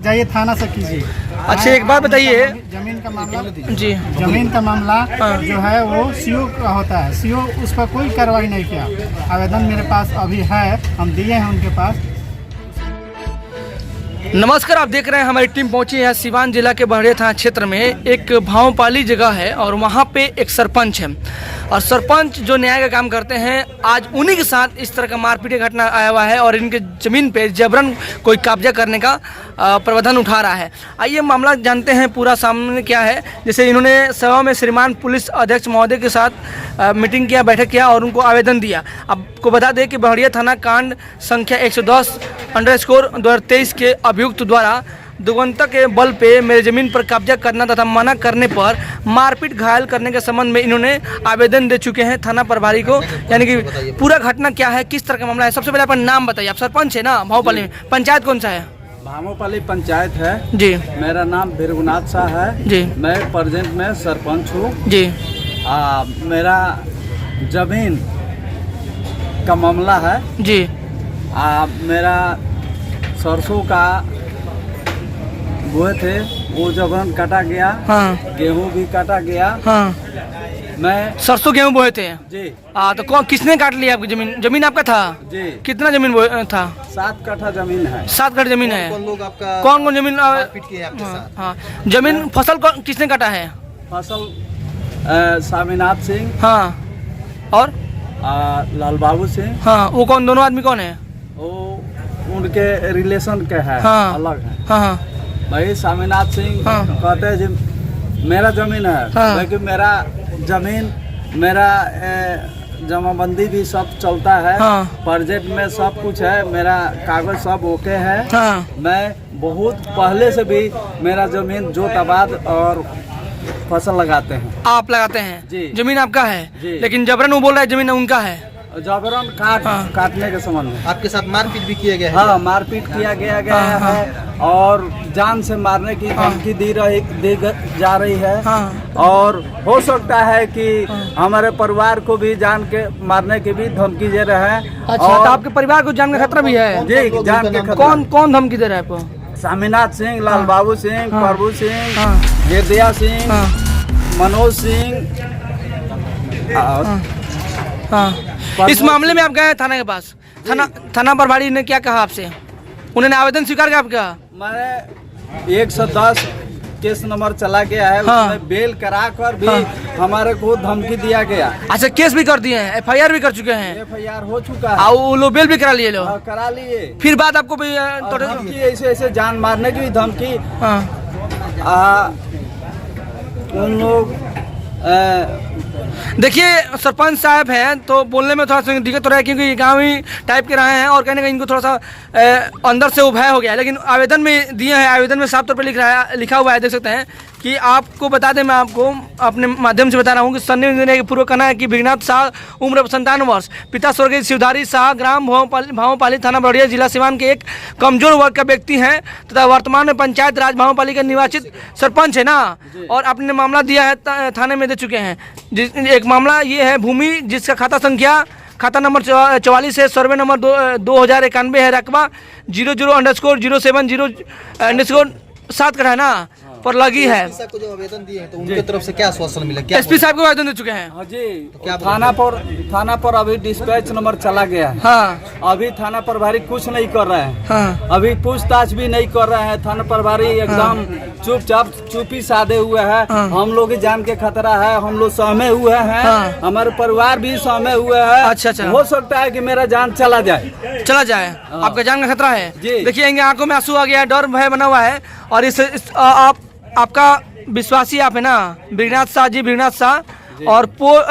जाइए थाना से कीजिए। अच्छा एक बात बताइए, जमीन का मामला जी जमीन का मामला जो है वो सीओ का होता है, सीओ उस पर कोई कार्रवाई नहीं किया। आवेदन मेरे पास अभी है, हम दिए हैं उनके पास। नमस्कार, आप देख रहे हैं हमारी टीम पहुंची है सिवान जिला के बहड़िया थाना क्षेत्र में। एक भावपाली जगह है और वहां पे एक सरपंच है और सरपंच जो न्याय का काम करते हैं, आज उन्हीं के साथ इस तरह का मारपीट की घटना आया हुआ है और इनके ज़मीन पे जबरन कोई कब्जा करने का प्रावधान उठा रहा है। आइए मामला जानते हैं पूरा सामने क्या है। जैसे इन्होंने सभा में श्रीमान पुलिस अध्यक्ष महोदय के साथ मीटिंग किया, बैठक किया और उनको आवेदन दिया। आपको बता दें कि बहड़िया थाना कांड संख्या 110/2023 के अभियुक्त द्वारा दुगंता के बल पे मेरे ज़मीन पर कब्जा करना तथा मना करने पर मारपीट घायल करने के संबंध में इन्होंने आवेदन दे चुके हैं थाना प्रभारी को। यानी कि पूरा घटना क्या है, किस तरह का मामला है। सबसे पहले अपना नाम बताइए। आप सरपंच है ना भावपाली में? पंचायत कौन सा है? भावपाली पंचायत है जी। मेरा नाम भृगुनाथ शाह है जी। मैं प्रेजेंट में सरपंच हूँ जी। मेरा जमीन का मामला है जी। मेरा सरसों का बोए थे, वो जबरन काटा गया। हाँ। गेहूं भी काटा गया। हाँ। मैं सरसों गेहूँ बोए थे जी। तो कौन किसने काट लिया आपकी जमीन? जमीन आपका था जी। कितना जमीन था? 7 कट्ठा जमीन है। 7 कट्ठा जमीन है। कौन लोग आपका कौन कौन जमीन मारपीट किए आपके साथ? हाँ जमीन फसल किसने काटा है? फसल स्वामीनाथ सिंह हाँ और लाल बाबू सिंह। हाँ वो कौन, दोनों आदमी कौन है? वो उनके रिलेशन के है। हाँ। अलग है। हाँ हाँ भाई स्वामीनाथ सिंह हाँ। कहते हैं जी मेरा जमीन है। हाँ। लेकिन मेरा जमीन मेरा जमाबंदी भी सब चलता है। हाँ। प्रोजेक्ट में सब कुछ है, मेरा कागज सब ओके है। हाँ। मैं बहुत पहले से भी मेरा जमीन जोत आबाद और फसल लगाते हैं। आप लगाते हैं जी। जमीन आपका है जी। लेकिन जबरन वो बोल रहा है जमीन उनका है। जबरन काटने के संबंध में आपके साथ मारपीट भी किया गया है? हाँ, मारपीट किया गया हाँ। है और जान से मारने की धमकी दी जा रही है। हाँ। और हो सकता है कि हमारे परिवार को भी जान के मारने की भी धमकी दे रहे हैं। अच्छा और तो आपके परिवार को जान का खतरा भी है? जी, जान के खतरा। कौन कौन धमकी दे रहा है आपको? स्वामीनाथ सिंह, लाल बाबू सिंह, हाँ। प्रभु सिंह, हाँ। हृदया सिंह, हाँ। मनोज सिंह। हाँ। इस मामले में आप गए थाना के पास? थाना प्रभारी ने क्या कहा आपसे? उन्होंने आवेदन स्वीकार किया आपका? मैंने 110 केस नंबर चला गया है। हाँ। उसमें बेल करा कर भी हाँ। हमारे को धमकी दिया गया। अच्छा केस भी कर दिए हैं, FIR भी कर चुके हैं? FIR हो चुका है। वो लोग बेल भी करा लिए लोग? हाँ, करा लिए। फिर बात आपको भी और धमकी ऐसे ऐसे जान मारने की भी धमकी। हाँ। उन लोग देखिए सरपंच साहब हैं तो बोलने में थोड़ा सा दिक्कत हो रहा है क्योंकि गाँवी टाइप के रहे हैं और कहने का इनको थोड़ा सा अंदर से उभय हो गया है। लेकिन आवेदन में दिए हैं, आवेदन में साफ तौर पे लिखा हुआ है, देख सकते हैं कि आपको बता दें, मैं आपको अपने माध्यम से बता रहा हूँ कि सन्नी इंजीनियर पूर्व कहना है कि भृगुनाथ शाह उम्र 57 वर्ष, पिता स्वर्गीय शिवधारी शाह, ग्राम भावपाली, थाना बहड़िया, जिला सिवान के एक कमजोर वर्ग का व्यक्ति हैं तथा वर्तमान में पंचायत राज भावपाली के निर्वाचित सरपंच है ना। और आपने मामला दिया है, थाने में दे चुके हैं। एक मामला ये है भूमि जिसका खाता नंबर 44 है, सर्वे नंबर 2091 है, रकबा 00_07 का है ना पर लगी है। को जो आवेदन दिए हैं तो उनके तरफ से क्या आश्वासन मिला? SP साहब को आवेदन दे चुके हैं? हाँ जी। क्या थाना पर अभी डिस्पैच नंबर चला गया है। हाँ। अभी थाना प्रभारी कुछ नहीं कर रहे हैं। हाँ। अभी पूछताछ भी नहीं कर रहे हैं। थाना प्रभारी एकदम चुपचाप चुप्पी साधे हुए हैं। हाँ। हम लोग की जान के खतरा है, हम लोग सहमे हुए हैं। हाँ। हमारे परिवार भी सहमे हुए हैं। अच्छा। हो सकता है कि मेरा जान चला जाए। आपका जान का खतरा है? जी। देखिए इनकी आंखों में आंसू आ गया है, डर भय बना हुआ है। और आपका विश्वासी आप है ना भृगुनाथ शाह जी, भृगुनाथ शाह, और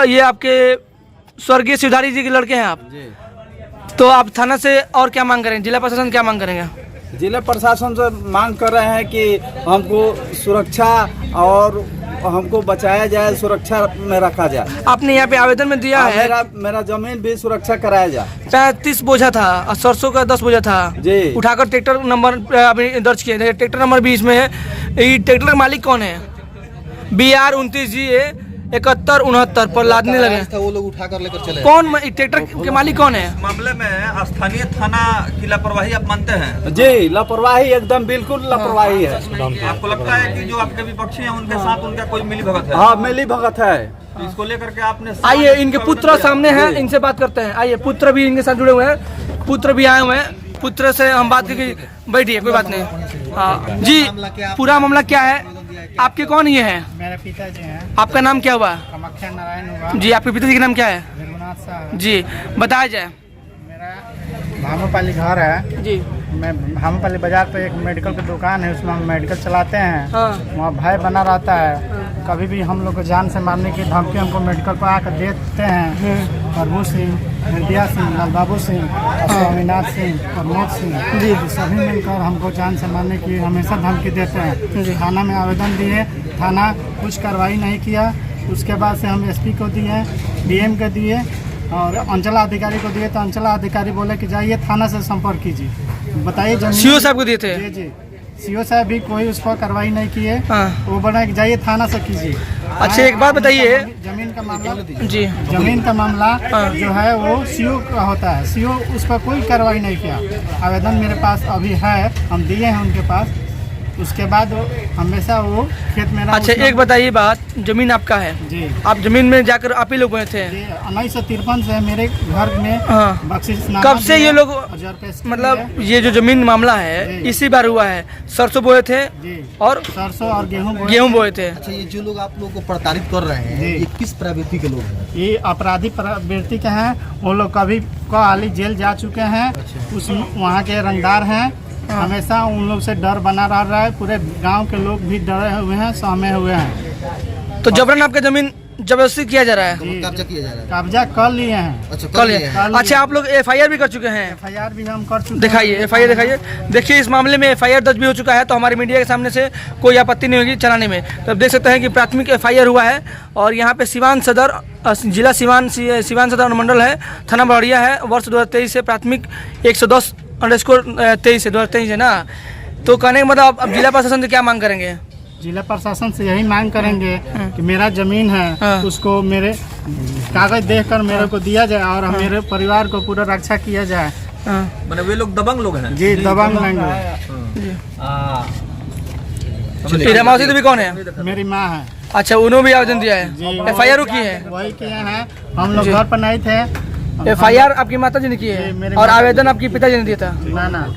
ये आपके स्वर्गीय शिवधारी जी के लड़के हैं आप जी। तो आप थाना से और क्या मांग करेंगे? जिला प्रशासन क्या मांग करेंगे? जिला प्रशासन से मांग कर रहे हैं कि हमको सुरक्षा और हमको बचाया जाए, सुरक्षा में रखा जाए। आपने यहाँ पे आवेदन में दिया है मेरा जमीन भी सुरक्षा कराया जाए। 35 बोझा था और सरसों का 10 बोझा था जी। उठाकर ट्रैक्टर नंबर अभी दर्ज किए थे। ट्रैक्टर नंबर भी इसमें है। ये ट्रैक्टर का मालिक कौन है? BR 29G 71 69 पर लादने लगे। था वो लोग उठा कर लेकर चले। कौन ट्रैक्टर के मालिक कौन है? मामले में स्थानीय थाना की लापरवाही आप मानते हैं? जी, लापरवाही एकदम बिल्कुल लापरवाही है। आपको लगता है कि जो आपके विपक्षी हैं उनके साथ उनका कोई मिली भगत है? हाँ, मिली भगत है। तो इसको लेकर के आपने आइए, इनके पुत्र सामने हैं, इनसे बात करते हैं। आइए, पुत्र भी इनके साथ जुड़े हुए हैं, पुत्र भी आए हुए हैं। पुत्र से हम बात करके बैठिए, कोई बात नहीं। हाँ जी, पूरा मामला क्या है? आपके कौन ये है? मेरे पिताजी हैं, आपका नाम क्या हुआ? कामाख्या नारायण हुआ। जी, आपके पिताजी का नाम क्या है? रघुनाथ साहब। जी, बताया जाए। मेरा भामोपाली घर है जी। मैं भामोपाली बाजार पे एक मेडिकल की दुकान है, उसमें हम मेडिकल चलाते हैं। हाँ। वहाँ भय बना रहता है, कभी भी हम लोग को जान से मारने की धमकी हमको मेडिकल पर आकर देते हैं। प्रभु सिंह, निर्दया सिंह, लाल बाबू सिंह, स्वामीनाथ सिंह, प्रमोद सिंह, जी सभी मिलकर हमको जान से मारने की हमेशा धमकी देते हैं। थाना में आवेदन दिए, थाना कुछ कार्रवाई नहीं किया। उसके बाद से हम एसपी को दिए, डीएम को दिए और अंचला अधिकारी को दिए, तो अंचला अधिकारी बोले कि जाइए थाना से संपर्क कीजिए। बताइए जमीन सीओ साहब को दिए थे? जी जी, सीओ साहब भी कोई उस पर कार्रवाई नहीं किए। हाँ। वो बोला कि जाइए थाना से कीजिए। अच्छा, एक बात बताइए। जमीन का मामला जी, जमीन का मामला जो है वो सीओ का होता है, सीओ उस पर कोई कार्रवाई नहीं किया। आवेदन मेरे पास अभी है, हम दिए हैं उनके पास। उसके बाद हमेशा वो खेत में अच्छा, एक बताइए बात, जमीन आपका है? जी आप जमीन में जाकर आप ही लोग गए थे? 1953 से मेरे घर में हाँ। बख्शिशनामा कब से ये लोग, 1000 रुपए स्कीम मतलब है। ये जो जमीन मामला है जी। इसी बार हुआ है? सरसों बोए थे जी, और सरसों और गेहूं बोए थे। अच्छा, ये जो लोग आप लोगों को प्रताड़ित कर रहे हैं, जी। ये किस प्रवृत्ति के लोग हैं? ये अपराधी प्रवृत्ति के हैं। वो लोग कभी हाली जेल जा चुके हैं, उस वहाँ के रंगदार हैं। हमेशा उन लोग से डर बना रहा है, पूरे गांव के लोग भी डरे हुए हैं, सहमे हुए हैं। तो जबरन आपका जमीन जबरदस्ती किया जा रहा है? जी, कब्जा किया जा रहा है? कब्जा कर लिए हैं। अच्छा, कल लिए हैं। अच्छा, आप लोग FIR भी कर चुके हैं? FIR भी हम कर चुके दिखाइए FIR, दिखाइए। देखिए, इस मामले में FIR दर्ज भी हो चुका है, तो हमारी मीडिया के सामने से कोई आपत्ति नहीं होगी चलाने में। तो आप देख सकते हैं कि प्राथमिक FIR हुआ है और यहाँ पे सिवान सदर, जिला सिवान सदर अनुमंडल है, थाना बड़िया है। वर्ष 2023 से प्राथमिक 110/23 से 2023 है ना। तो कहने का मतलब अब जिला प्रशासन से क्या मांग करेंगे? जिला प्रशासन से यही मांग करेंगे कि मेरा जमीन है, हाँ। उसको मेरे कागज देखकर मेरे को दिया जाए और मेरे परिवार को पूरा रक्षा किया जाए। मैंने वे लोग दबंग लोग हैं? जी, दबंग लेंगे। रमावती देवी कौन है? मेरी माँ है। अच्छा, उन्होंने भी आवेदन दिया है? जी, FIR की है? वही किए हैं। हम लोग घर पर नहीं थे। FIR आपकी माता जी ने की जी, है मेरे और माता- आवेदन आपकी पिताजी ने दिया था? ना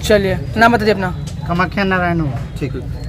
चलिए, नाम बताइए अपना। कामाख्या नारायण। ठीक है।